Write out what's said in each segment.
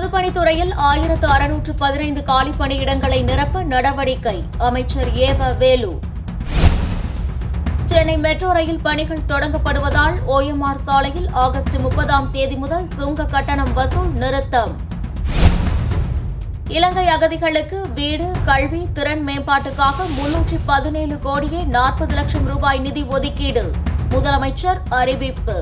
பொதுப்பணித்துறையில் 1615 காலி பணியிடங்களை நிரப்ப நடவடிக்கை. அமைச்சர் ஏவ வேலு. சென்னை மெட்ரோ ரயில் பணிகள் தொடங்கப்படுவதால் OMR சாலையில் ஆகஸ்ட் 30ஆம் தேதி முதல் சுங்க கட்டணம் வசூல் நிறுத்தம். இலங்கை அகதிகளுக்கு வீடு, கல்வி, திறன் மேம்பாட்டுக்காக 317 கோடியே 40 லட்சம் ரூபாய் நிதி ஒதுக்கீடு. முதலமைச்சர் அறிவிப்பு.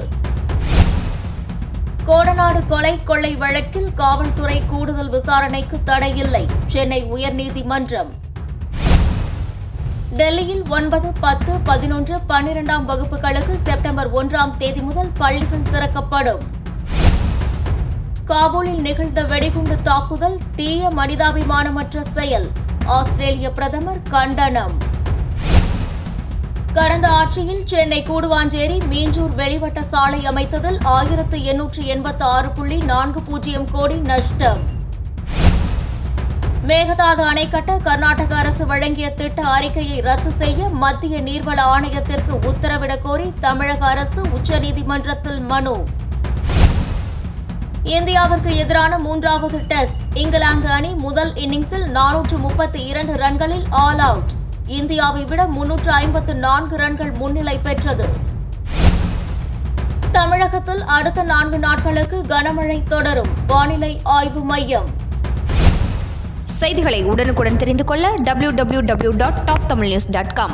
கோடநாடு கொலை கொள்ளை வழக்கில் காவல்துறை கூடுதல் விசாரணைக்கு தடையில்லை. சென்னை உயர்நீதிமன்றம். டெல்லியில் 9, 10, 11, 12ஆம் வகுப்புகளுக்கு செப்டம்பர் 1ஆம் தேதி முதல் பள்ளிகள் திறக்கப்படும். காபூலில் நிகழ்ந்த வெடிகுண்டு தாக்குதல் தீய மனிதாபிமானமற்ற செயல். ஆஸ்திரேலிய பிரதமர் கண்டனம். கடந்த ஆட்சியில் சென்னை கூடுவாஞ்சேரி மீஞ்சூர் வெளிவட்ட சாலை அமைத்ததில் 1886.40 கோடி நஷ்டம். மேகதாது அணை கட்ட கர்நாடக அரசு வழங்கிய திட்ட அறிக்கையை ரத்து செய்ய மத்திய நீர்வள ஆணையத்திற்கு உத்தரவிடக் கோரி தமிழக அரசு உச்சநீதிமன்றத்தில் மனு. இந்தியாவிற்கு எதிரான 3வது டெஸ்ட். இங்கிலாந்து அணி முதல் இன்னிங்ஸில் 432 ரன்களில் ஆல் அவுட். இந்தியாவை விட 354 ரன்கள் முன்னிலை பெற்றது. தமிழகத்தில் அடுத்த 4 நாட்களுக்கு கனமழை தொடரும். வானிலை ஆய்வு மையம். செய்திகளை உடனுக்குடன் தெரிந்து கொள்ள www.toptamilnews.com